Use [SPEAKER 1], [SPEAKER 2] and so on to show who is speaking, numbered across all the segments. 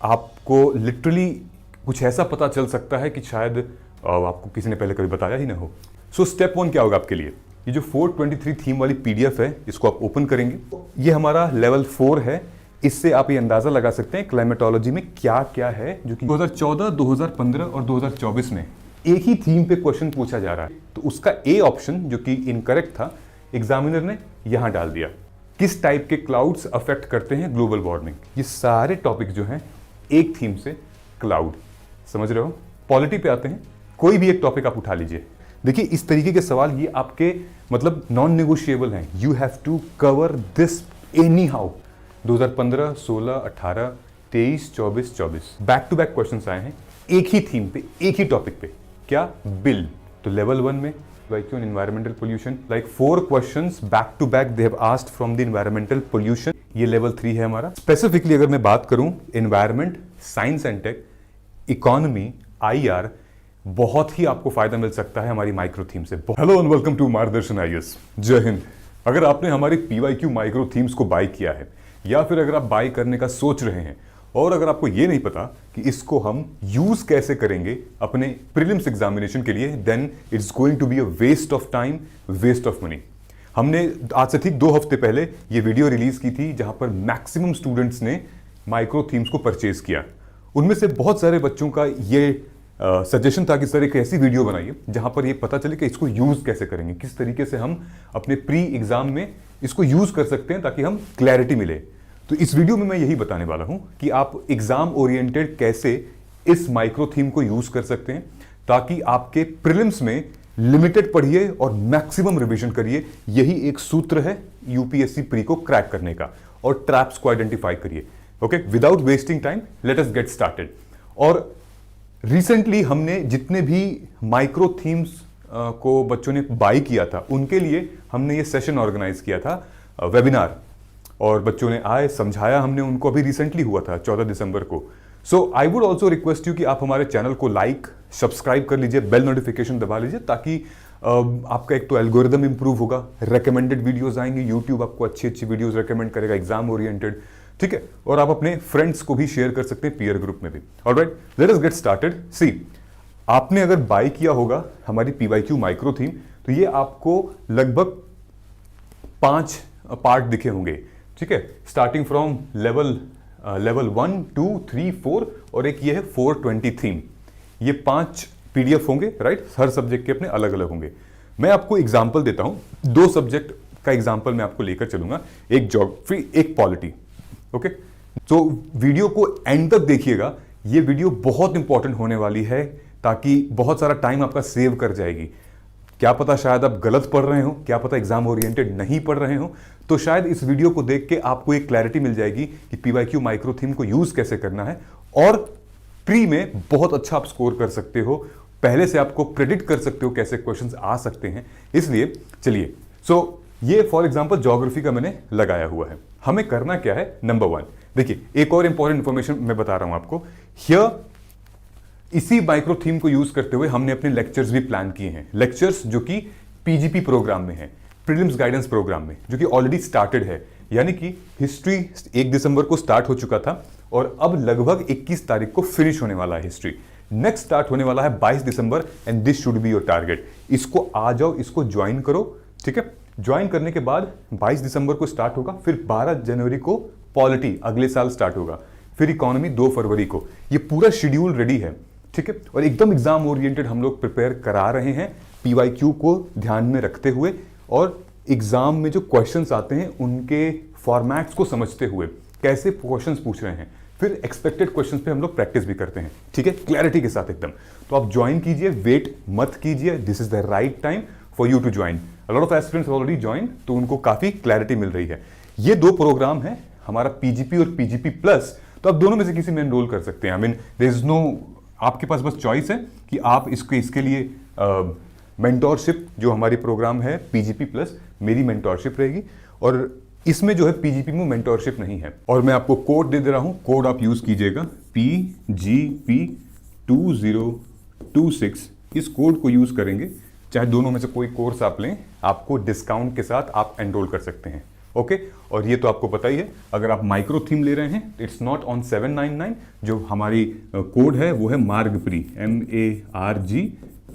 [SPEAKER 1] आपको लिटरली कुछ ऐसा पता चल सकता है कि शायद आपको किसी ने पहले कभी बताया ही ना हो। सो स्टेप 1 क्या होगा आपके लिए, ये जो 423 थीम वाली पीडीएफ है इसको आप ओपन करेंगे। ये हमारा लेवल 4 है। इससे आप ये अंदाजा लगा सकते हैं क्लाइमेटोलॉजी में क्या क्या है जो कि 2014, 2015 और 2024 में एक ही थीम पे क्वेश्चन पूछा जा रहा है। तो उसका ए ऑप्शन जो कि इनकरेक्ट था, एग्जामिनर ने यहां डाल दिया। किस टाइप के क्लाउड्स अफेक्ट करते हैं ग्लोबल वार्मिंग। ये सारे टॉपिक जो हैं एक थीम से क्लाउड, समझ रहे हो। पॉलिटी पे आते हैं, कोई भी एक टॉपिक आप उठा लीजिए। देखिए इस तरीके के सवाल ये आपके मतलब नॉन नेगोशिएबल हैं। You have to cover this anyhow. 2015, 16, 18, 23, 24, 24 back to back questions आए हैं एक ही थीम पे, एक ही टॉपिक पे। क्या? बिल। तो लेवल 1 में like on environmental pollution, like 4 questions back to back they have asked from the environmental pollution। ये लेवल 3 है हमारा। स्पेसिफिकली अगर मैं बात करूं environment, science and tech, economy, IR, बहुत ही आपको फायदा मिल सकता है हमारी माइक्रो थीम से। Hello and welcome to Margdarshan IAS. जय हिंद। अगर आपने हमारी पीवाईक्यू माइक्रो थीम्स को बाय किया है या फिर अगर आप बाय करने का सोच रहे हैं और अगर आपको ये नहीं पता कि इसको हम यूज कैसे करेंगे अपने प्रीलिम्स एग्जामिनेशन के लिए, then it's going to be a waste of time, waste of money. हमने आज से ठीक 2 हफ्ते पहले ये वीडियो रिलीज की थी जहां पर मैक्सिमम स्टूडेंट्स ने माइक्रो थीम्स को परचेज किया। उनमें से बहुत सारे बच्चों का ये सजेशन था कि सर एक ऐसी वीडियो बनाइए जहां पर ये पता चले कि इसको यूज कैसे करेंगे, किस तरीके से हम अपने प्री एग्जाम में इसको यूज कर सकते हैं ताकि हम क्लैरिटी मिले। तो इस वीडियो में मैं यही बताने वाला हूं कि आप एग्जाम ओरिएंटेड कैसे इस माइक्रो थीम को यूज कर सकते हैं ताकि आपके प्रीलिम्स में लिमिटेड पढ़िए और मैक्सिमम रिवीजन करिए। यही एक सूत्र है यूपीएससी प्री को क्रैक करने का, और ट्रैप्स को आइडेंटिफाई करिए। Okay, without wasting time late us get started. और रिसेंटली हमने जितने भी माइक्रो थीम्स को बच्चों ने बाय किया था उनके लिए हमने ये सेशन ऑर्गेनाइज किया था, वेबिनार, और बच्चों ने आए, समझाया हमने उनको। अभी रिसेंटली हुआ था 14 दिसंबर को। So I would also request you कि आप हमारे चैनल को लाइक, सब्सक्राइब कर लीजिए, बेल नोटिफिकेशन दबा लीजिए ताकि आपका एक तो एल्गोरिदम इंप्रूव होगा, रिकमेंडेड वीडियोस आएंगे, यूट्यूब आपको अच्छी अच्छी वीडियोस रिकमेंड करेगा एग्जाम ओरिएंटेड, ठीक है। और आप अपने फ्रेंड्स को भी शेयर कर सकते हैं पीयर ग्रुप में भी। Alright, let us get started. See, आपने अगर बाय किया होगा हमारी पीवाईक्यू माइक्रो थीम तो ये आपको लगभग 5 पार्ट दिखे होंगे, ठीक है। स्टार्टिंग फ्रॉम लेवल 1, 2, 3, 4 और एक ये है 420 थीम। ये 5 पीडीएफ होंगे, राइट। हर सब्जेक्ट के अपने अलग अलग होंगे। मैं आपको एग्जांपल देता हूं, 2 सब्जेक्ट का एग्जांपल मैं आपको लेकर चलूंगा, एक ज्योग्राफी, एक पॉलिटी। ओके, तो वीडियो को एंड तक देखिएगा। ये वीडियो बहुत इंपॉर्टेंट होने वाली है ताकि बहुत सारा टाइम आपका सेव कर जाएगी। क्या पता शायद आप गलत पढ़ रहे हो, क्या पता एग्जाम ओरिएंटेड नहीं पढ़ रहे हो, तो शायद इस वीडियो को देख के आपको एक क्लैरिटी मिल जाएगी कि पीवाईक्यू माइक्रो थीम को यूज कैसे करना है और प्री में बहुत अच्छा आप स्कोर कर सकते हो। पहले से आपको प्रेडिक्ट कर सकते हो कैसे क्वेश्चंस आ सकते हैं। इसलिए चलिए, सो ये फॉर एग्जांपल ज्योग्राफी का मैंने लगाया हुआ है। हमें करना क्या है, नंबर 1, देखिए एक और इंपॉर्टेंट इंफॉर्मेशन मैं बता रहा हूं आपको। हियर इसी माइक्रो थीम को यूज करते हुए हमने अपने लेक्चर्स भी प्लान किए हैं। लेक्चर्स जो कि पीजीपी प्रोग्राम में है, प्रीलिम्स गाइडेंस प्रोग्राम में, जो कि ऑलरेडी स्टार्टेड है। यानी कि हिस्ट्री 1 दिसंबर को स्टार्ट हो चुका था और अब लगभग 21 तारीख को फिनिश होने वाला है हिस्ट्री। नेक्स्ट स्टार्ट होने वाला है 22 दिसंबर and this should be your target. इसको आ जाओ, इसको ज्वाइन करो, ठीक है। ज्वाइन करने के बाद 22 दिसंबर को स्टार्ट होगा, फिर 12 जनवरी को पॉलिटी अगले साल स्टार्ट होगा, फिर इकोनॉमी 2 फरवरी को। ये पूरा शेड्यूल रेडी है, ठीक है। और एकदम एग्जाम ओरिएंटेड हम लोग प्रिपेयर करा रहे हैं पीवाईक्यू को ध्यान में रखते हुए, और एग्जाम में जो क्वेश्चंस आते हैं उनके फॉर्मेट्स को समझते हुए कैसे क्वेश्चंस पूछ रहे हैं, फिर एक्सपेक्टेड क्वेश्चंस पे हम लोग प्रैक्टिस भी करते हैं, ठीक है, क्लैरिटी के साथ एकदम। तो आप ज्वाइन कीजिए, वेट मत कीजिए, this is the right time for you to join. A lot of aspirants already join, तो उनको काफी क्लैरिटी मिल रही है। ये 2 प्रोग्राम है हमारा, पीजीपी और पीजीपी प्लस। तो आप दोनों में से किसी में एनरोल कर सकते हैं। I mean there is no, आपके पास बस चॉइस है कि आप इसके लिए मेंटोरशिप जो हमारी प्रोग्राम है पीजीपी प्लस, मेरी मेंटोरशिप रहेगी, और इसमें जो है पीजीपी में मेंटोरशिप नहीं है। और मैं आपको कोड दे रहा हूं, कोड आप यूज कीजिएगा PGP2026। इस कोड को यूज करेंगे, चाहे दोनों में से कोई कोर्स आप लें, आपको डिस्काउंट के साथ आप एनरोल कर सकते हैं। ओके और ये तो आपको पता ही है, अगर आप माइक्रो थीम ले रहे हैं इट्स नॉट ऑन 799, जो हमारी कोड है वो है मार्गप्री,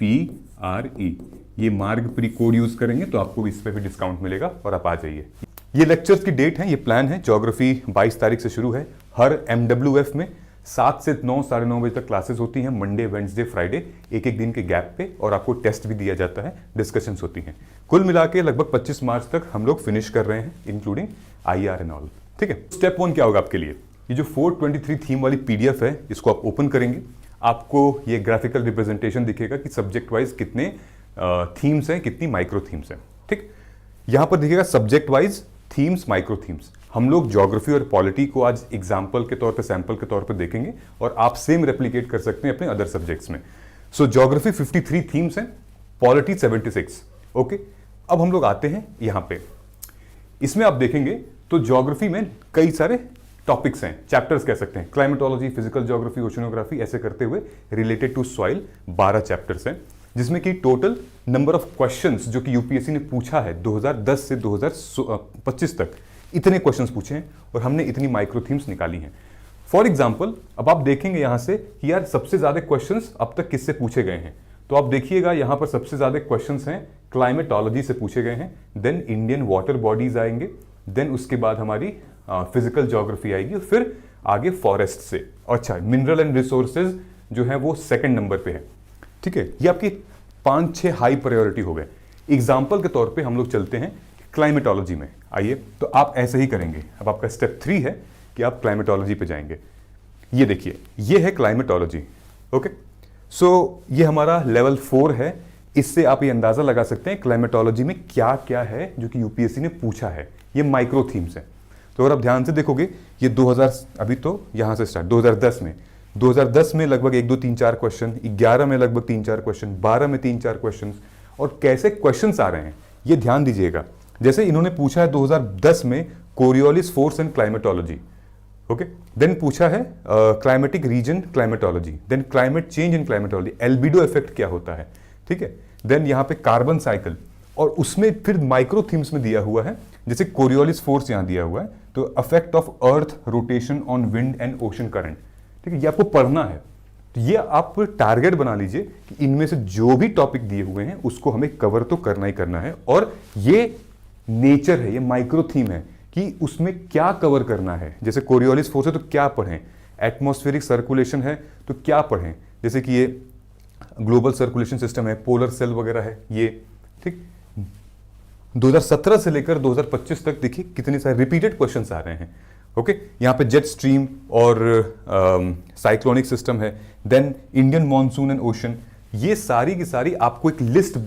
[SPEAKER 1] MARGPRE। ये मार्गप्री कोड यूज करेंगे तो आपको इस पे भी डिस्काउंट मिलेगा और आप आ जाइए। ये लेक्चर्स की डेट है, ये प्लान है। ज्योग्राफी 22 तारीख से शुरू है। हर MWF में 7 से 9, साढ़े 9 बजे तक क्लासेस होती हैं, मंडे वेडनेसडे फ्राइडे, एक एक दिन के गैप पे, और आपको टेस्ट भी दिया जाता है, डिस्कशंस होती हैं। कुल मिला के लगभग 25 मार्च तक हम लोग फिनिश कर रहे हैं, इंक्लूडिंग IR एंड ऑल। ठीक है, स्टेप 1 क्या होगा आपके लिए? ये जो 423 थीम वाली PDF है इसको आप ओपन करेंगे, आपको ये ग्राफिकल रिप्रेजेंटेशन दिखेगा कि सब्जेक्ट वाइज कितने थीम्स हैं, कितनी माइक्रो थीम्स हैं। ठीक, यहां पर दिखेगा subject wise themes, micro themes. हम लोग ज्योग्राफी और पॉलिटी को आज एग्जाम्पल के तौर पे, सैंपल के तौर पे देखेंगे और आप सेम रेप्लिकेट कर सकते हैं अपने अदर सब्जेक्ट्स में। सो ज्योग्राफी 53 थीम्स हैं, पॉलिटी 76। ओके, अब हम लोग आते हैं यहां पे। इसमें आप देखेंगे तो ज्योग्राफी में कई सारे टॉपिक्स हैं, चैप्टर्स कह सकते हैं, क्लाइमेटोलॉजी, फिजिकल ज्योग्राफी, ओशनोग्राफी, ऐसे करते हुए रिलेटेड टू सॉइल 12 चैप्टर्स हैं, जिसमें कि टोटल नंबर ऑफ क्वेश्चंस जो कि यूपीएससी ने पूछा है 2010 से 2025 तक, इतने क्वेश्चंस पूछे हैं और हमने इतनी माइक्रो थीम्स निकाली हैं। फॉर एग्जांपल अब आप देखेंगे यहां से कि यार सबसे ज्यादा क्वेश्चंस अब तक किससे पूछे गए हैं, तो आप देखिएगा यहां पर सबसे ज्यादा क्वेश्चंस हैं क्लाइमेटोलॉजी से पूछे गए हैं, देन इंडियन वाटर बॉडीज आएंगे, देन उसके बाद हमारी फिजिकल ज्योग्राफी आएगी और फिर आगे फॉरेस्ट से। अच्छा, मिनरल एंड रिसोर्सेज जो है वो सेकंड नंबर पे है। ठीक है, ये आपकी 5-6 हाई प्रायोरिटी हो गए। एग्जाम्पल के तौर पे हम लोग चलते हैं क्लाइमेटोलॉजी में। आइए, तो आप ऐसे ही करेंगे। अब आपका स्टेप 3 है कि आप क्लाइमेटोलॉजी पे जाएंगे। ये देखिए, ये है क्लाइमेटोलॉजी। ओके, सो ये हमारा लेवल 4 है। इससे आप ये अंदाजा लगा सकते हैं क्लाइमेटोलॉजी में क्या क्या है जो कि यूपीएससी ने पूछा है। ये माइक्रो थीम्स है। तो अगर आप ध्यान से देखोगे ये 2000, अभी तो यहां से स्टार्ट 2010 में लगभग 1, 2, 3, 4 क्वेश्चन, 11 में लगभग 3, 4 क्वेश्चन, 12 में 3, 4 क्वेश्चन, और कैसे क्वेश्चंस आ रहे हैं ये ध्यान दीजिएगा। जैसे इन्होंने पूछा है 2010 में Coriolis force and climatology, okay, then पूछा है climatic region climatology, then climate change in climatology, albedo effect क्या होता है, ठीक है, देन यहाँ पे कार्बन साइकिल, और उसमें फिर माइक्रो थीम्स में दिया हुआ है, जैसे कोरियोलिस फोर्स यहाँ दिया हुआ है, तो affect of earth rotation on wind and ocean current. ठीक है, ये आपको पढ़ना है। तो ये आप टारगेट बना लीजिए कि इनमें से जो भी टॉपिक दिए हुए हैं उसको हमें कवर तो करना ही करना है, और ये नेचर है, ये माइक्रो थीम है कि उसमें क्या कवर करना है। जैसे कोरियोलिस फोर्स है तो क्या पढ़ें, एटमॉस्फेरिक सर्कुलेशन है तो क्या पढ़ें, जैसे कि ये ग्लोबल सर्कुलेशन सिस्टम है, पोलर सेल वगैरह है ये। ठीक, 2017 से लेकर 2025 तक देखिए कितने सारे रिपीटेड क्वेश्चंस आ रहे हैं। ओके, यहाँ पे जेट स्ट्रीम और साइक्लोनिक सिस्टम है, then Indian monsoon and ocean. ये सारी की सारी आपको एक लिस्ट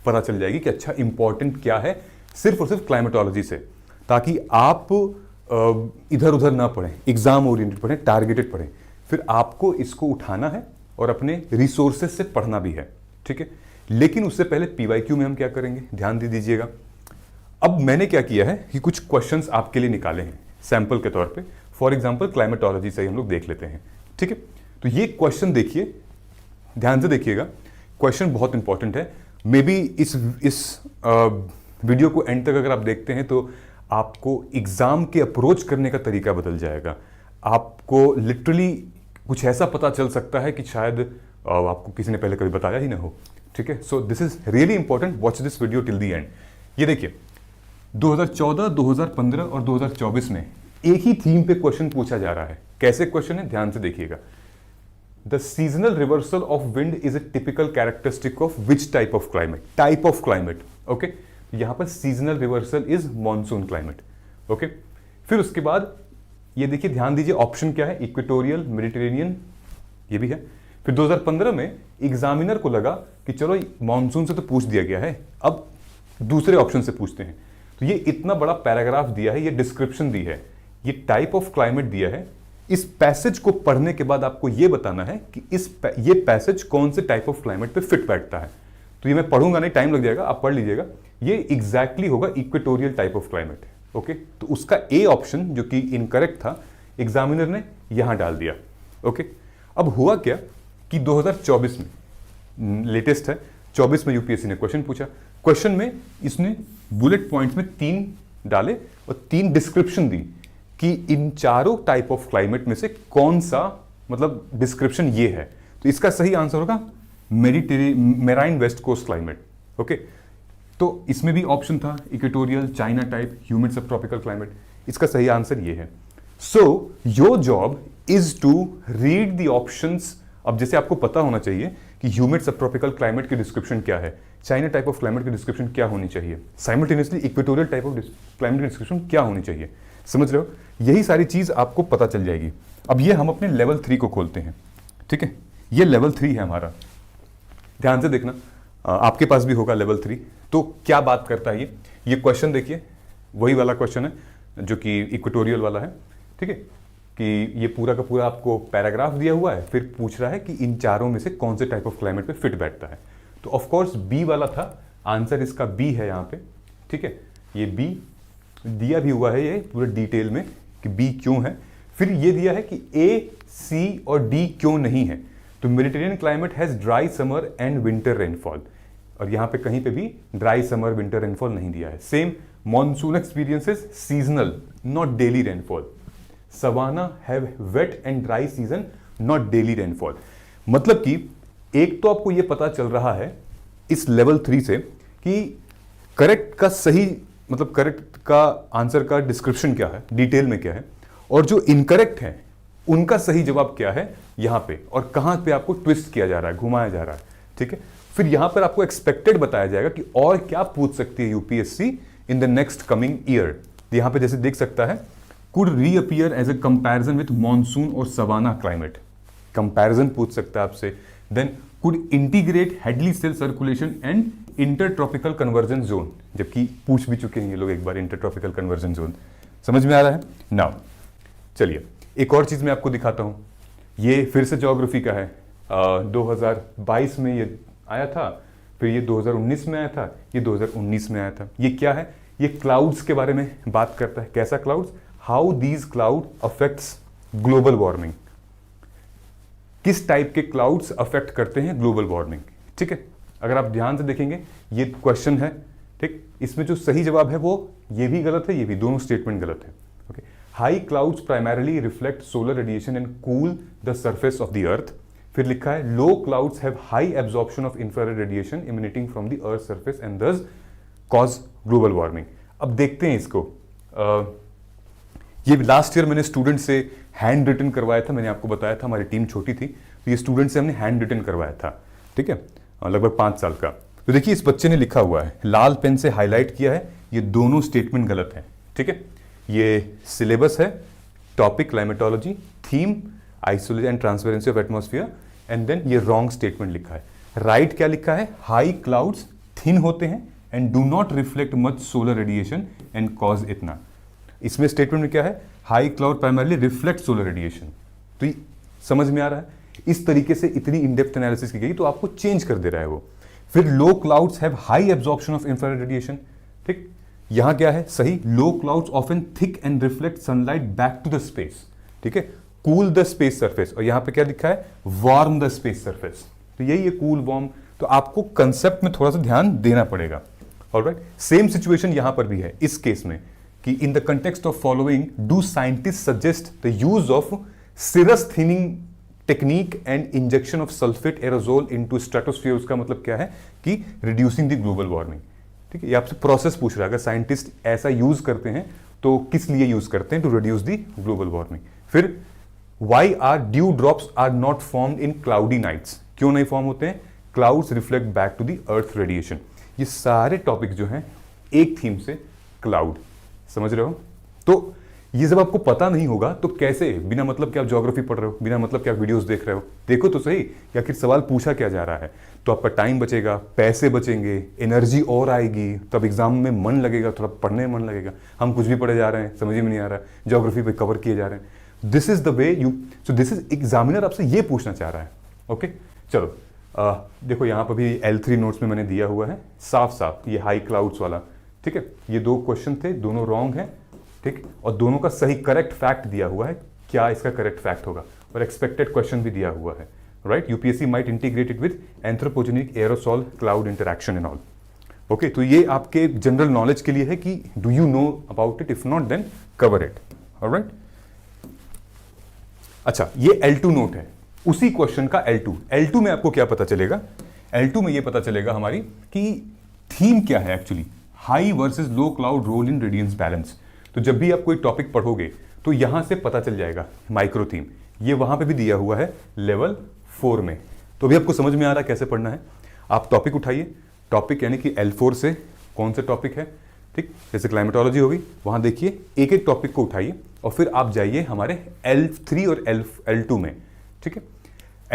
[SPEAKER 1] पता चल जाएगी कि अच्छा इंपॉर्टेंट क्या है सिर्फ और सिर्फ क्लाइमेटोलॉजी से, ताकि आप इधर उधर ना पढ़ें, एग्जाम ओरिएंटेड पढ़ें, टारगेटेड पढ़ें। फिर आपको इसको उठाना है और अपने रिसोर्सेज से पढ़ना भी है। ठीक है, लेकिन उससे पहले PYQ में हम क्या करेंगे, ध्यान दे दीजिएगा। अब मैंने क्या किया है कि कुछ क्वेश्चंस आपके लिए निकाले हैं सैंपल के तौर पे। फॉर एग्जांपल क्लाइमेटोलॉजी से हम लोग देख लेते हैं। ठीक है, तो ये क्वेश्चन देखिए, ध्यान से देखिएगा, क्वेश्चन बहुत इंपॉर्टेंट है। मे बी इस वीडियो को एंड तक अगर आप देखते हैं तो आपको एग्जाम के अप्रोच करने का तरीका बदल जाएगा। आपको लिटरली कुछ ऐसा पता चल सकता है कि शायद आपको किसी ने पहले कभी बताया ही ना हो। ठीक है, so this is really important, watch this video till the end. ये देखिए, 2014, 2015 और 2024 में एक ही थीम पे क्वेश्चन पूछा जा रहा है। कैसे क्वेश्चन है, ध्यान से देखिएगा। The seasonal reversal of wind is a typical characteristic of which type of climate, type of climate. Okay, यहां पर seasonal reversal is monsoon climate. Okay, फिर उसके बाद ये देखिए, ध्यान दीजिए, ऑप्शन क्या है, इक्वेटोरियल, मेडिटेरेनियन, ये भी है। फिर 2015 में एग्जामिनर को लगा कि चलो मॉनसून से तो पूछ दिया गया है, अब दूसरे ऑप्शन से पूछते हैं। तो ये इतना बड़ा पैराग्राफ दिया है, ये डिस्क्रिप्शन दी है, ये टाइप ऑफ क्लाइमेट दिया है। इस पैसेज को पढ़ने के बाद आपको ये बताना है कि ये पैसेज कौन से टाइप ऑफ क्लाइमेट पे फिट बैठता है। तो ये मैं पढ़ूंगा नहीं, टाइम लग जाएगा, आप पढ़ लीजिएगा। ये एग्जैक्टली होगा equatorial type of climate. Okay, तो उसका ए ऑप्शन जो कि इनकरेक्ट था, एग्जामिनर ने यहां डाल दिया। ओके, अब हुआ क्या कि 2024 में लेटेस्ट है, 24 में यूपीएससी ने क्वेश्चन पूछा। क्वेश्चन में इसने बुलेट पॉइंट्स में 3 डाले और 3 डिस्क्रिप्शन दी कि इन चारों टाइप ऑफ क्लाइमेट में से कौन सा मतलब डिस्क्रिप्शन ये है। तो इसका सही आंसर होगा marine west coast climate. Okay, तो इसमें भी ऑप्शन था equatorial, China type, humid subtropical climate. इसका सही आंसर ये है। So your job is to read the options. अब जैसे आपको पता होना चाहिए कि ह्यूमिड सब ट्रॉपिकल क्लाइमेट की डिस्क्रिप्शन क्या है, चाइना टाइप ऑफ क्लाइमेट की डिस्क्रिप्शन क्या होनी चाहिए, simultaneously equatorial type of climate की डिस्क्रिप्शन क्या होनी चाहिए। समझ रहे हो, यही सारी चीज आपको पता चल जाएगी। अब ये हम अपने लेवल 3 को खोलते हैं। ठीक है, ये लेवल 3 है हमारा, ध्यान से देखना, आपके पास भी होगा लेवल 3। तो क्या बात करता है ये क्वेश्चन देखिए, वही वाला क्वेश्चन है जो कि इक्वेटोरियल वाला है। ठीक है, कि ये पूरा का पूरा आपको पैराग्राफ दिया हुआ है, फिर पूछ रहा है कि इन चारों में से कौन से टाइप ऑफ क्लाइमेट पे फिट बैठता है। तो ऑफ कोर्स बी वाला था, आंसर इसका बी है यहाँ पे। ठीक है, ये बी दिया भी हुआ है ये पूरे डिटेल में कि बी क्यों है। फिर ये दिया है कि ए, सी और डी क्यों नहीं है। तो Mediterranean climate has dry summer and winter rainfall, और यहां पे कहीं पे भी ड्राई समर विंटर रेनफॉल नहीं दिया है। Same monsoon experiences seasonal not daily rainfall. Savanna have wet and dry season not daily rainfall. मतलब कि एक तो आपको यह पता चल रहा है इस लेवल 3 से कि करेक्ट का सही मतलब करेक्ट का आंसर का डिस्क्रिप्शन क्या है, डिटेल में क्या है, और जो इनकरेक्ट है उनका सही जवाब क्या है यहां पे, और कहां पे आपको ट्विस्ट किया जा रहा है, घुमाया जा रहा है। ठीक है, फिर यहां पर आपको एक्सपेक्टेड बताया जाएगा कि और क्या पूछ सकती है UPSC in the next coming year. यहां पे जैसे देख सकता है, could reappear as a comparison with monsoon और सवाना क्लाइमेट, कंपैरिजन पूछ सकता है आपसे। Then could integrate Hadley cell circulation and intertropical convergence zone, जबकि पूछ भी चुके हैं ये लोग एक बार इंटरट्रॉपिकल कन्वर्जन जोन। समझ में आ रहा है नाउ। चलिए एक और चीज मैं आपको दिखाता हूं, ये फिर से ज्योग्राफी का है। 2022 में ये आया था, फिर ये 2019 में आया था, ये 2019 में आया था। ये क्या है, ये क्लाउड्स के बारे में बात करता है। कैसा clouds, how these cloud affects global warming, किस टाइप के क्लाउड्स अफेक्ट करते हैं ग्लोबल वार्मिंग। ठीक है, अगर आप ध्यान से देखेंगे ये क्वेश्चन है। ठीक, इसमें जो सही जवाब है वो ये भी गलत है, ये भी, दोनों स्टेटमेंट गलत है। Okay, high clouds primarily reflect solar radiation and cool the surface of the earth. फिर लिखा है low clouds have high absorption of infrared radiation emanating from the earth surface and thus cause global warming. अब देखते हैं इसको। ये last year मैंने student से हैंड रिटन करवाया था, मैंने आपको बताया था हमारी टीम छोटी थी, तो ये स्टूडेंट से हमने हैंड रिटन करवाया था। ठीक है, लगभग 5 साल का। तो देखिए इस बच्चे ने लिखा हुआ है, लाल पेन से हाईलाइट किया है, ये दोनों स्टेटमेंट गलत है। ठीक है, ये सिलेबस है, topic climatology, theme isolation and transparency of atmosphere, and then ये रॉन्ग स्टेटमेंट लिखा है। राइट क्या लिखा है, हाई क्लाउड्स थिन होते हैं and do not reflect much solar radiation and cause इतना। इसमें स्टेटमेंट में क्या है, high cloud primarily reflect solar radiation. तो ये समझ में आ रहा है, इस तरीके से इतनी इनडेप्थ एनालिसिस की गई तो आपको चेंज कर दे रहा है वो। फिर low clouds have high absorption of infrared radiation. ठीक, यहां क्या है सही, low clouds often thick and reflect sunlight back to the space. ठीक है, कूल द स्पेस सरफेस, और यहां पे क्या लिखा है, वार्म द स्पेस सरफेस। तो यही है कूल वार्म। तो आपको कंसेप्ट में थोड़ा सा ध्यान देना पड़ेगा। ऑलराइट, सेम सिचुएशन यहां पर भी है इस केस में कि in the context of following do scientist suggest the use of cirrus thinning technique and injection of sulphate aerosol into stratosphere. उसका मतलब क्या है कि रिड्यूसिंग द ग्लोबल वार्मिंग। ठीक है, ये आपसे प्रोसेस पूछ रहा है, अगर साइंटिस्ट ऐसा यूज करते हैं तो किस लिए यूज करते हैं, to reduce the global warming. फिर why are dew drops are not formed in cloudy nights, क्यों नहीं फॉर्म होते हैं, clouds reflect back to the earth radiation. ये सारे टॉपिक जो हैं एक थीम से, क्लाउड। समझ रहे हो, तो ये जब आपको पता नहीं होगा तो कैसे, बिना मतलब कि आप ज्योग्राफी पढ़ रहे हो, बिना मतलब कि आप वीडियोस देख रहे हो, देखो तो सही कि आखिर सवाल पूछा क्या जा रहा है। तो आपका टाइम बचेगा, पैसे बचेंगे, एनर्जी और आएगी, तब एग्जाम में मन लगेगा, थोड़ा पढ़ने में मन लगेगा। हम कुछ भी पढ़े जा रहे हैं, समझ में नहीं आ रहा है, ज्योग्राफी पे कवर किए जा रहे हैं। This is the way you, so this is examiner आपसे ये पूछना चाह रहा है। ओके, चलो देखो यहाँ पर भी L3 नोट्स में मैंने दिया हुआ है साफ साफ, ये हाई क्लाउड्स वाला। ठीक है, ये 2 क्वेश्चन थे, दोनों रॉन्ग हैं। ठीक, और दोनों का सही करेक्ट फैक्ट दिया हुआ है, क्या इसका करेक्ट फैक्ट होगा, और एक्सपेक्टेड क्वेश्चन भी दिया हुआ है। Right, UPSC might integrated with anthropogenic aerosol cloud interaction and all. Okay, तो ये आपके जनरल नॉलेज के लिए है कि do you know about it, if not then cover it. Alright, अच्छा ये L2 नोट है, उसी क्वेश्चन का L2 में आपको क्या पता चलेगा, L2 में ये पता चलेगा हमारी कि थीम क्या है actually, high versus low cloud role in radiance balance. तो जब भी आप कोई टॉपिक पढ़ोगे तो यहां से पता चल जाएगा माइक्रो थीम, ये वहां पे भी दिया हुआ है लेवल 4 में। तो अभी आपको समझ में आ रहा है कैसे पढ़ना है। आप टॉपिक उठाइए, टॉपिक यानी कि L4 से कौन से टॉपिक है, ठीक, जैसे क्लाइमेटोलॉजी होगी, वहां देखिए एक एक टॉपिक को उठाइए और फिर आप जाइए हमारे L3 और L2 में, ठीक है।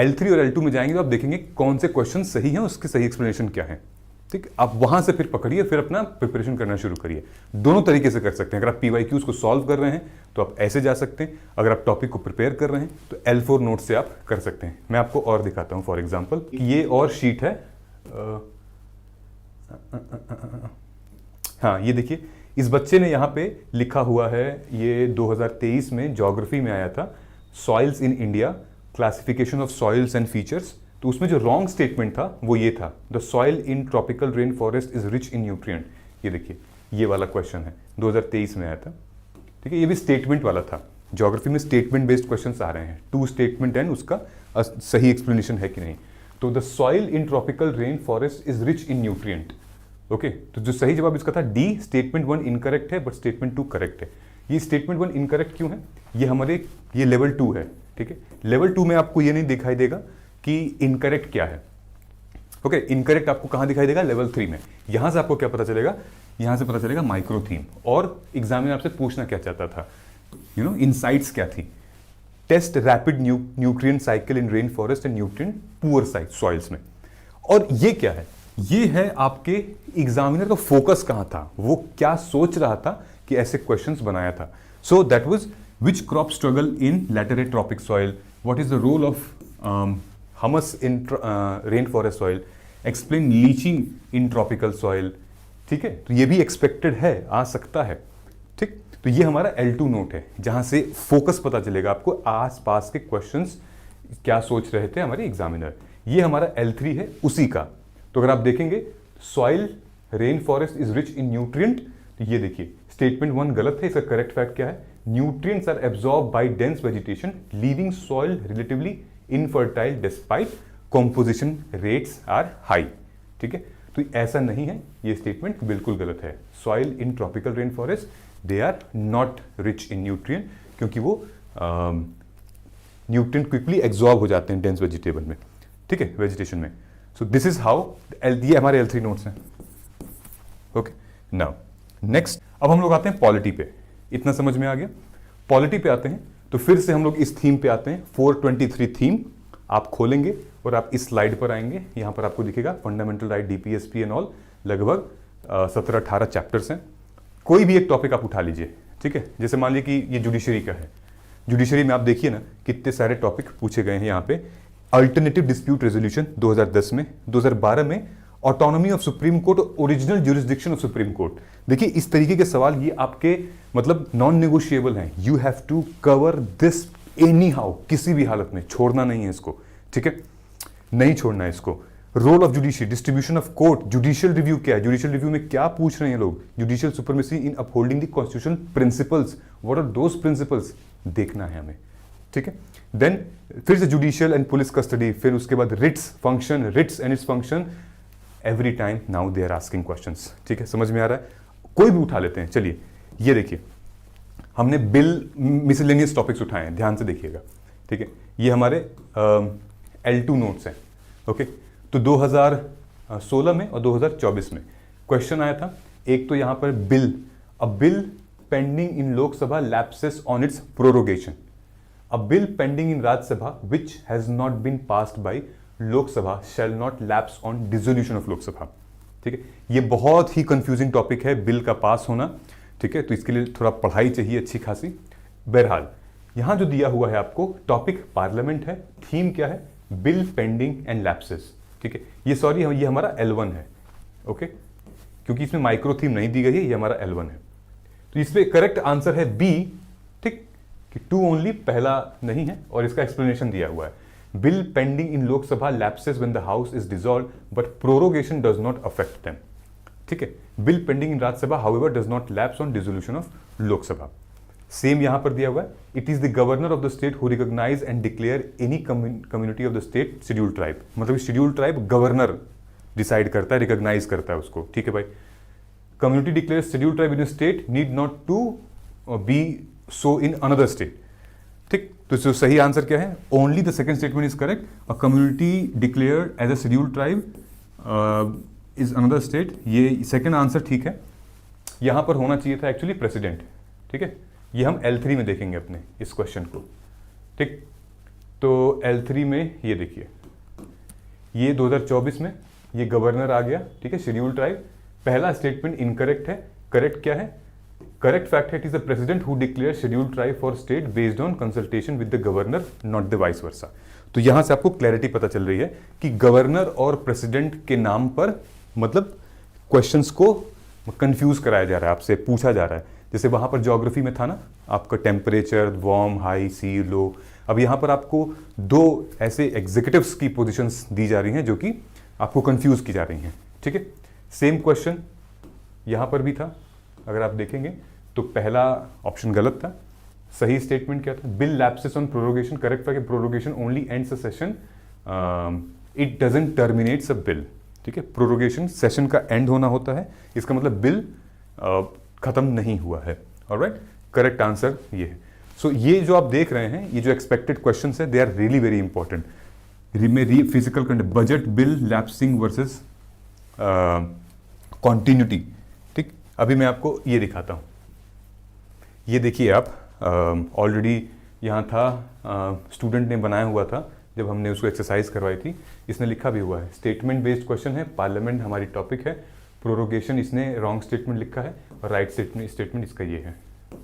[SPEAKER 1] L3 और L2 में जाएंगे तो आप देखेंगे कौन से क्वेश्चन सही हैं, उसके सही एक्सप्लेनेशन क्या है, ठीक। आप वहां से फिर पकड़िए, फिर अपना प्रिपरेशन करना शुरू करिए। दोनों तरीके से कर सकते हैं। अगर आप PYQs को सॉल्व कर रहे हैं तो आप ऐसे जा सकते हैं, अगर आप टॉपिक को प्रिपेयर कर रहे हैं तो L4 नोट से आप कर सकते हैं। मैं आपको और दिखाता हूं, फॉर एग्जाम्पल ये और शीट है, हाँ ये देखिए, इस बच्चे ने यहाँ पे लिखा हुआ है, ये 2023 में ज्योग्राफी में आया था, soils in India, classification of soils and features. तो उसमें जो रॉन्ग स्टेटमेंट था वो ये था, the soil in tropical rain forest is rich in nutrient. ये देखिए, ये वाला क्वेश्चन है, 2023 में आया था, ठीक है। ये भी स्टेटमेंट वाला था, ज्योग्राफी में स्टेटमेंट बेस्ड क्वेश्चंस आ रहे हैं, टू स्टेटमेंट एंड उसका सही एक्सप्लेनेशन है कि नहीं। तो the soil in tropical rain forest is rich in nutrient, okay. तो जो सही जवाब इसका था डी, स्टेटमेंट 1 इनकरेक्ट है बट स्टेटमेंट 2 करेक्ट है। ये स्टेटमेंट 1 इनकरेक्ट क्यों है, ये हमारे ये लेवल 2 है, ठीक है। लेवल 2 में आपको ये नहीं दिखाई देगा कि इनकरेक्ट क्या है, ओके। इनकरेक्ट आपको कहां दिखाई देगा, लेवल 3 में। यहां से आपको क्या पता चलेगा, यहां से पता चलेगा माइक्रो थीम, और एग्जामिनर आपसे पूछना क्या चाहता था, यू नो इनसाइट्स क्या थी। Test rapid nutrient cycle in rain forest and nutrient poor soils में। और ये क्या है, ये है आपके एग्जामिनर का फोकस कहां था, वो क्या सोच रहा था कि ऐसे क्वेश्चंस बनाया था। So that was which crop struggle in laterite tropic soil, what is the role of humus in rain forest soil, explain leaching in tropical soil, ठीक है। तो ये भी एक्सपेक्टेड है, आ सकता है, ठीक। तो ये हमारा L2 नोट है, जहां से फोकस पता चलेगा आपको, आसपास के क्वेश्चंस क्या सोच रहे थे हमारे एग्जामिनर। ये हमारा L3 है उसी का। तो अगर आप देखेंगे soil rain forest is rich in nutrient, तो ये देखिए स्टेटमेंट 1 गलत है, इसका करेक्ट फैक्ट क्या है, nutrients are absorb by dense vegetation leaving soil relatively infertile despite composition rates are high, ठीक है। तो ऐसा नहीं है, ये स्टेटमेंट बिल्कुल गलत है। Soil in tropical rain forest they are not rich in nutrient, क्योंकि वो न्यूट्रिएंट क्विकली एब्जॉर्ब हो जाते हैं डेंस वेजिटेबल में, ठीक है, वेजिटेशन में। सो दिस इज हाउ, ये हमारे L3 नोट्स हैं, ओके। नाउ नेक्स्ट, अब हम लोग आते हैं पॉलिटी पे। इतना समझ में आ गया। पॉलिटी पे आते हैं तो फिर से हम लोग इस थीम पे आते हैं, 423 थीम। आप खोलेंगे और आप इस स्लाइड पर आएंगे, यहां पर आपको दिखेगा fundamental right, DPSP and all, लगभग 17-18 चैप्टर्स हैं। कोई भी एक टॉपिक आप उठा लीजिए, ठीक है। जैसे मान लीजिए कि ये जुडिशरी का है, जुडिशरी में आप देखिए ना कितने सारे टॉपिक पूछे गए हैं यहाँ पे। अल्टरनेटिव डिस्प्यूट रेजोल्यूशन 2010 में, 2012 में autonomy of Supreme Court, original jurisdiction of Supreme Court. देखिए इस तरीके के सवाल ये आपके मतलब नॉन नेगोशिएबल हैं, you have to cover this anyhow, किसी भी हालत में छोड़ना नहीं है इसको, ठीक है, नहीं छोड़ना है इसको। Role of judiciary, distribution of court, judicial review क्या है, जुडिशियल रिव्यू में क्या पूछ रहे हैं लोग, judicial supremacy in upholding the constitution principles, what are those principles, देखना है हमें, ठीक है। देन फिर से जुडिशियल एंड पुलिस कस्टडी, फिर उसके बाद writs function, writs and its function, every time now they are asking questions, ठीक है, समझ में आ रहा है। कोई भी उठा लेते हैं, चलिए ये देखिए, हमने बिल मिसलेनियस टॉपिक्स उठाए हैं, ध्यान से देखिएगा, ठीक है। ये हमारे L2 नोट्स हैं, ओके। तो 2016 में और 2024 में क्वेश्चन आया था, एक तो यहां पर bill, a bill pending in Lok Sabha lapses on its prorogation, a bill pending in Rajya Sabha which has not been passed by Lok Sabha shall not lapse on dissolution of Lok Sabha, ठीक है। ये बहुत ही कंफ्यूजिंग टॉपिक है बिल का पास होना, ठीक है, तो इसके लिए थोड़ा पढ़ाई चाहिए अच्छी खासी। बहरहाल यहां जो दिया हुआ है आपको टॉपिक पार्लियामेंट है, थीम क्या है, बिल पेंडिंग एंड लैप्सेस, ठीक है। ये सॉरी ये हमारा L1 है, ओके, क्योंकि इसमें माइक्रो थीम नहीं दी गई है, ये हमारा L1 है। तो इसमें करेक्ट आंसर है बी, ठीक, कि 2 ओनली, पहला नहीं है, और इसका एक्सप्लेनेशन दिया हुआ है, bill pending in Lok Sabha lapses when the house is dissolved but prorogation does not affect them. ठीक है। Bill pending in Rajya Sabha however does not lapse on dissolution of Lok Sabha. Same यहां पर दिया हुआ है, it is the governor of the state who recognise and declare any community of the state schedule tribe. मतलब schedule tribe governor decide करता है, recognise करता है उसको, ठीक है भाई। Community declare schedule tribe in state need not to be so in another state, ठीक। तो जो सही आंसर क्या है, only the second statement is correct. A community declared as a schedule tribe is another state, ये second answer ठीक है। यहां पर होना चाहिए था एक्चुअली प्रेसिडेंट, ठीक है। ये हम L3 में देखेंगे अपने इस क्वेश्चन को, ठीक। तो L3 में ये देखिए, ये 2024 में ये गवर्नर आ गया, ठीक है, शेड्यूल ट्राइब। पहला स्टेटमेंट इनकरेक्ट है, करेक्ट क्या है, करेक्ट फैक्ट है, it is the president who declare schedule tribe for state based on consultation with the governor, not the vice versa. तो यहां से आपको क्लैरिटी पता चल रही है कि गवर्नर और प्रेसिडेंट के नाम पर मतलब क्वेश्चंस को कंफ्यूज कराया जा रहा है, आपसे पूछा जा रहा है। जैसे वहां पर ज्योग्राफी में था ना आपका टेम्परेचर, वार्म, हाई, सी, लो। अब यहां पर आपको दो ऐसे एग्जीक्यूटिव्स की पोजीशंस दी जा रही हैं जो कि आपको कंफ्यूज की जा रही हैं, ठीक है। सेम क्वेश्चन यहां पर भी था, अगर आप देखेंगे तो पहला ऑप्शन गलत था। सही स्टेटमेंट क्या था, bill lapses on prorogation, correct था कि prorogation only ends a session, it doesn't terminates a bill, ठीक है। प्रोरोगेशन सेशन का एंड होना होता है, इसका मतलब बिल खत्म नहीं हुआ है। ऑलराइट, करेक्ट आंसर ये है। सो ये जो आप देख रहे हैं, ये जो एक्सपेक्टेड क्वेश्चंस है, they are really very important. Physical conduct, budget bill lapsing versus continuity, ठीक। अभी मैं आपको ये दिखाता हूं, ये देखिए आप, ऑलरेडी यहाँ था, स्टूडेंट ने बनाया हुआ था जब हमने उसको एक्सरसाइज करवाई थी। इसने लिखा भी हुआ है, स्टेटमेंट बेस्ड क्वेश्चन है, पार्लियामेंट हमारी टॉपिक है, प्रोरोगेशन इसने रॉन्ग स्टेटमेंट लिखा है और राइट स्टेटमेंट इसका ये है,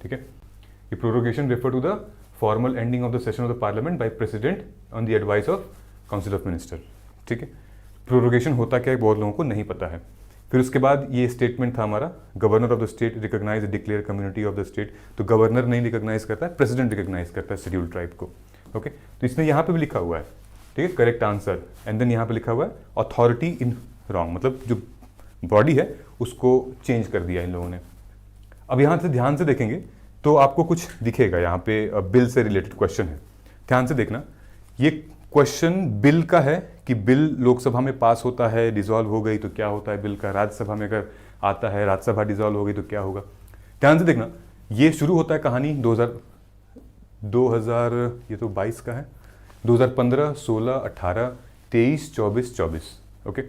[SPEAKER 1] ठीक है। ये prorogation refer to the formal ending of the session of the parliament by president on the advice of council of minister, ठीक है। प्रोरोगेशन होता क्या है बहुत लोगों को नहीं पता है। फिर उसके बाद ये स्टेटमेंट था हमारा, governor of the state recognise declare community of the state. तो गवर्नर नहीं रिकॉग्नाइज करता है, प्रेसिडेंट रिकॉग्नाइज करता है शेड्यूल ट्राइब को, ओके। तो इसने यहाँ पे भी लिखा हुआ है, ठीक है, करेक्ट आंसर। एंड देन यहाँ पे लिखा हुआ है अथॉरिटी इन रॉन्ग, मतलब जो बॉडी है उसको चेंज कर दिया इन लोगों ने। अब यहाँ से ध्यान से देखेंगे तो आपको कुछ दिखेगा, यहाँ पे बिल से रिलेटेड क्वेश्चन है, ध्यान से देखना। ये क्वेश्चन बिल का है कि बिल लोकसभा में पास होता है, डिसॉल्व हो गई तो क्या होता है बिल का, राज्यसभा में अगर आता है, राज्यसभा डिसॉल्व हो गई तो क्या होगा। ध्यान से देखना, ये शुरू होता है कहानी 2000 ये तो 22 का है, 2015, 16, 18, 23, 24, 24, okay.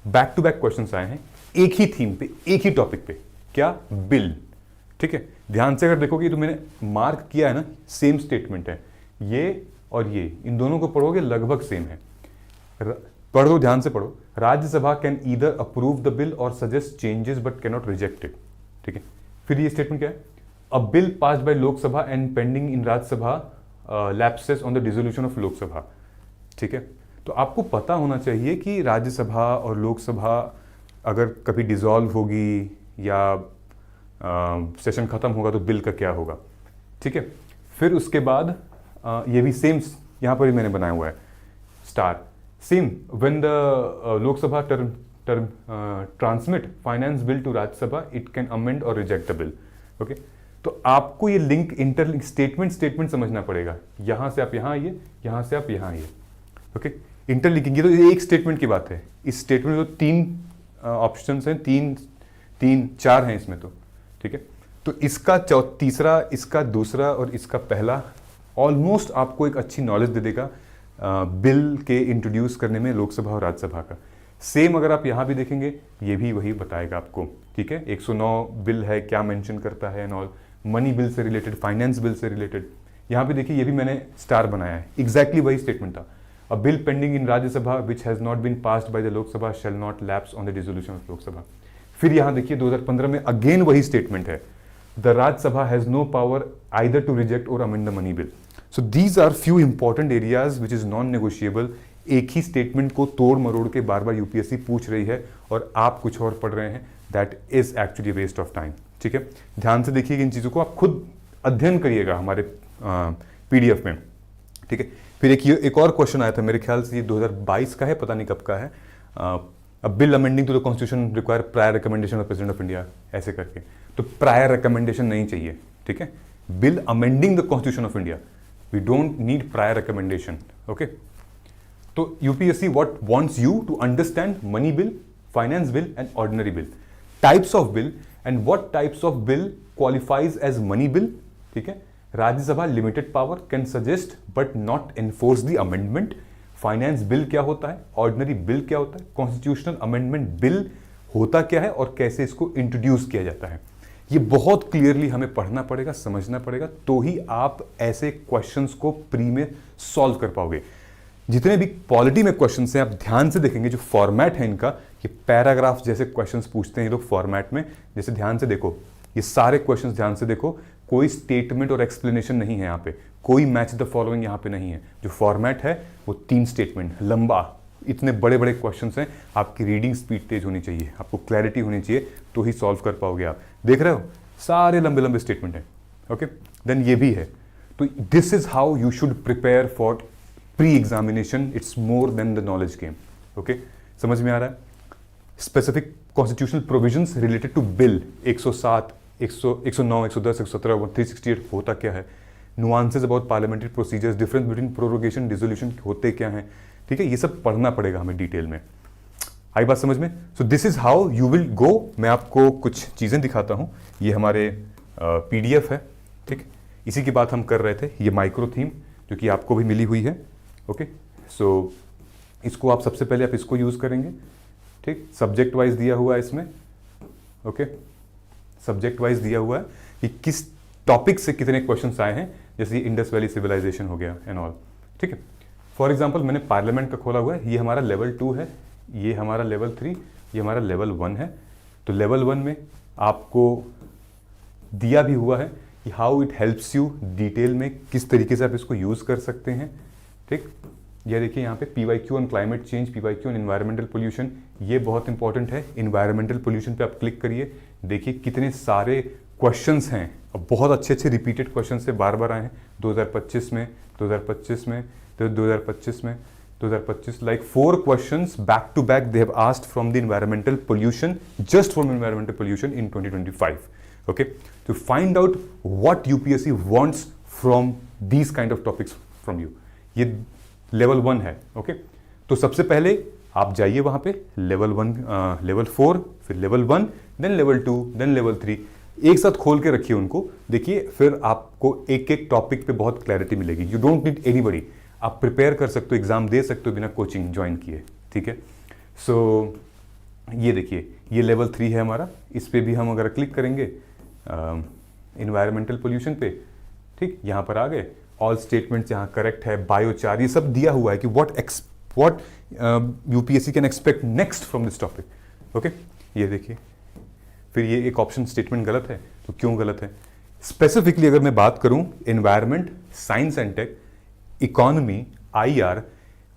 [SPEAKER 1] Back to back questions आए हैं एक ही थीम पे, एक ही टॉपिक पे, क्या, बिल, ठीक है। ध्यान से अगर देखोगे तो मैंने मार्क किया है ना, सेम स्टेटमेंट है, ये और ये, इन दोनों को पढ़ोगे लगभग सेम है। पढ़ दो, ध्यान से पढ़ो। Rajya Sabha can either approve the bill or suggest changes but can not reject it, ठीक है। फिर ये स्टेटमेंट क्या है, a bill passed by Lok Sabha and pending in Rajya Sabha lapses on the dissolution of Lok Sabha, ठीक है। तो आपको पता होना चाहिए कि राज्यसभा और लोकसभा अगर कभी डिसॉल्व होगी या सेशन खत्म होगा तो बिल का क्या होगा, ठीक है। फिर उसके बाद ये भी सेम यहाँ पर ही मैंने बनाया हुआ है star, same when the Lok Sabha transmit finance bill to Rajya Sabha it can amend और रिजेक्ट द बिल, ओके। तो आपको ये लिंक इंटरलिंक स्टेटमेंट समझना पड़ेगा, यहां से आप यहां आइए, यहां से आप यहां आइए, ओके। इंटरलिंकिंग, ये तो एक स्टेटमेंट की बात है। इस स्टेटमेंट में तो 3 ऑप्शंस हैं, 4 हैं इसमें तो, ठीक है। तो इसका तीसरा, इसका दूसरा और इसका पहला ऑलमोस्ट आपको एक अच्छी नॉलेज दे देगा बिल के इंट्रोड्यूस करने में लोकसभा और राज्यसभा का। सेम अगर आप यहाँ भी देखेंगे ये भी वही बताएगा आपको, ठीक है। 109 बिल है, क्या मेंशन करता है एंड ऑल, मनी बिल से रिलेटेड, फाइनेंस बिल से रिलेटेड। यहाँ पे देखिए ये भी मैंने स्टार बनाया है, एग्जैक्टली वही स्टेटमेंट था। A bill pending in Rajya Sabha which has not been passed by the Lok Sabha shall not lapse on the dissolution of Lok Sabha. फिर यहाँ देखिए 2015 में अगेन वही स्टेटमेंट है, the Rajya Sabha has no power either to reject or amend the money bill. So these are few important areas which is non negotiable. एक ही statement को तोड़ मरोड़ के बार बार यूपीएससी पूछ रही है और आप कुछ और पढ़ रहे हैं, that is actually waste of time, ठीक है। ध्यान से देखिएगा इन चीज़ों को, आप खुद अध्ययन करिएगा हमारे पीडीएफ में, ठीक है। फिर एक और क्वेश्चन आया था, मेरे ख्याल से ये 2022 का है, पता नहीं कब का है, अब bill amending to the constitution require prior recommendation of president of India, ऐसे करके, तो प्रायर रिकमेंडेशन नहीं चाहिए, ठीक है। Bill amending the constitution of India, we don't need prior recommendation, okay. तो UPSC what wants you to understand money bill, finance bill and ordinary bill, types of bill and what types of bill qualifies as money bill, ठीक है। Rajya Sabha limited power can suggest but not enforce the amendment. Finance bill क्या होता है, ordinary bill क्या होता है, constitutional amendment bill होता क्या है और कैसे इसको इंट्रोड्यूस किया जाता है। ये बहुत क्लियरली हमें पढ़ना पड़ेगा, समझना पड़ेगा, तो ही आप ऐसे क्वेश्चंस को प्री में सॉल्व कर पाओगे। जितने भी पॉलिटी में क्वेश्चंस हैं आप ध्यान से देखेंगे, जो फॉर्मेट है इनका, ये पैराग्राफ जैसे क्वेश्चंस पूछते हैं ये लोग फॉर्मेट में, जैसे ध्यान से देखो, ये सारे क्वेश्चंस ध्यान से देखो, कोई स्टेटमेंट और एक्सप्लेनेशन नहीं है यहाँ पे, कोई मैच द फॉलोइंग यहाँ पे नहीं है। जो फॉर्मेट है वो 3 स्टेटमेंट, लंबा, इतने बड़े बड़े क्वेश्चंस हैं, आपकी रीडिंग स्पीड तेज होनी चाहिए, आपको क्लैरिटी होनी चाहिए, तो ही सॉल्व कर पाओगे आप। देख रहे हो सारे लंबे लंबे स्टेटमेंट हैं, ओके। देन ये भी है, तो this is how you should prepare for pre examination, it's more than the knowledge game, okay. समझ में आ रहा है। Specific constitutional provisions related to bill 107, 109, 110, 117, 368 होता क्या है, nuances about parliamentary procedures, difference between prorogation dissolution होते क्या हैं, ठीक है। ये सब पढ़ना पड़ेगा हमें डिटेल में। आई बात समझ में। सो this is how you will go. मैं आपको कुछ चीज़ें दिखाता हूँ, ये हमारे PDF है, ठीक। इसी की बात हम कर रहे थे, ये माइक्रो थीम जो कि आपको भी मिली हुई है, ओके। सो इसको आप सबसे पहले आप इसको यूज़ करेंगे, ठीक। सब्जेक्ट वाइज दिया हुआ है इसमें, ओके। सब्जेक्ट वाइज दिया हुआ है कि किस टॉपिक से कितने क्वेश्चंस आए हैं, जैसे इंडस वैली सिविलाइजेशन हो गया एंड ऑल, ठीक है। फॉर एग्जांपल मैंने पार्लियामेंट का खोला हुआ है, ये हमारा लेवल 2 है, ये हमारा लेवल 3, ये हमारा लेवल 1 है। तो लेवल 1 में आपको दिया भी हुआ है कि how it helps you, detail में किस तरीके से आप इसको यूज़ कर सकते हैं, ठीक। ये देखिए यहाँ पे PYQ on climate change, PYQ on environmental pollution, ये बहुत इंपॉर्टेंट है। एनवायरमेंटल पोल्यूशन पे आप क्लिक करिए, देखिए कितने सारे क्वेश्चंस हैं, और बहुत अच्छे अच्छे रिपीटेड क्वेश्चन से बार बार आए हैं 2025 में, 2025 में, तो 2025 में, 2025, like 4 questions back to back they have asked from the environmental pollution, just from environmental pollution in 2025, okay. To find out what UPSC wants from these kind of topics from you, ये level 1 है, okay. तो सबसे पहले आप जाइए वहां पे, level 1, level 4, फिर level 1, then level 2, then level 3, एक साथ खोल के रखिए उनको, देखिए, फिर आपको एक एक टॉपिक पे बहुत क्लैरिटी मिलेगी। यू डोंट नीड एनीबडी, आप प्रिपेयर कर सकते हो, एग्जाम दे सकते हो बिना कोचिंग ज्वाइन किए, ठीक है। सो ये देखिए, ये लेवल 3 है हमारा, इस पे भी हम अगर क्लिक करेंगे एनवायरमेंटल पोल्यूशन पे, ठीक, यहाँ पर आ गए, ऑल स्टेटमेंट्स यहाँ करेक्ट है, बायोचार, ये सब दिया हुआ है कि what UPSC can expect next from this topic, okay. ये देखिए, फिर ये एक ऑप्शन स्टेटमेंट गलत है, तो क्यों गलत है। स्पेसिफिकली अगर मैं बात करूं, environment, science and tech, economy, IR,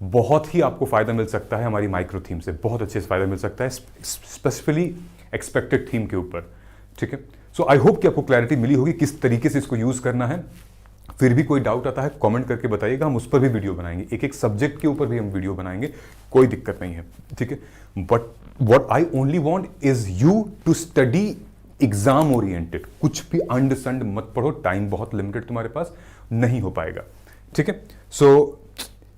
[SPEAKER 1] बहुत ही आपको फायदा मिल सकता है हमारी माइक्रो थीम से, बहुत अच्छे से फायदा मिल सकता है, स्पेसिफिकली एक्सपेक्टेड थीम के ऊपर, ठीक है। सो आई होप कि आपको क्लैरिटी मिली होगी किस तरीके से इसको यूज करना है। फिर भी कोई डाउट आता है कमेंट करके बताइएगा, हम उस पर भी वीडियो बनाएंगे, एक एक सब्जेक्ट के ऊपर भी हम वीडियो बनाएंगे, कोई दिक्कत नहीं है, ठीक है। But what I only want is you to study exam oriented, कुछ भी अंड संड मत पढ़ो, टाइम बहुत लिमिटेड तुम्हारे पास, नहीं हो पाएगा, ठीक है। So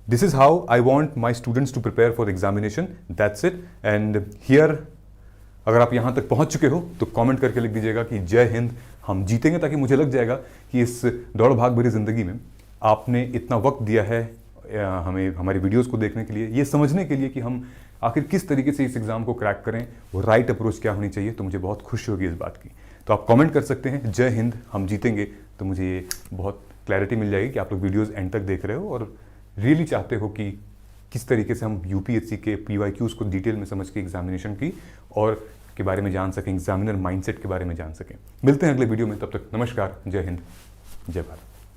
[SPEAKER 1] this is how I want my students to prepare for examination, that's it. And here अगर आप यहाँ तक पहुँच चुके हो तो कमेंट करके लिख दीजिएगा कि जय हिंद, हम जीतेंगे, ताकि मुझे लग जाएगा कि इस दौड़ भाग भरी ज़िंदगी में आपने इतना वक्त दिया है हमें, हमारी वीडियोस को देखने के लिए, ये समझने के लिए कि हम आखिर किस तरीके से इस एग्ज़ाम को क्रैक करें, वो राइट अप्रोच क्या होनी चाहिए। तो मुझे बहुत खुशी होगी इस बात की। तो आप कमेंट कर सकते हैं जय हिंद, हम जीतेंगे, तो मुझे ये बहुत क्लैरिटी मिल जाएगी कि आप लोग वीडियोज़ एंड तक देख रहे हो और रियली चाहते हो कि किस तरीके से हम यूपीएससी के PYQs को डिटेल में समझ के एग्जामिनेशन की और के बारे में जान सकें, एग्जामिनर माइंडसेट के बारे में जान सकें। मिलते हैं अगले वीडियो में, तब तक नमस्कार, जय हिंद, जय भारत।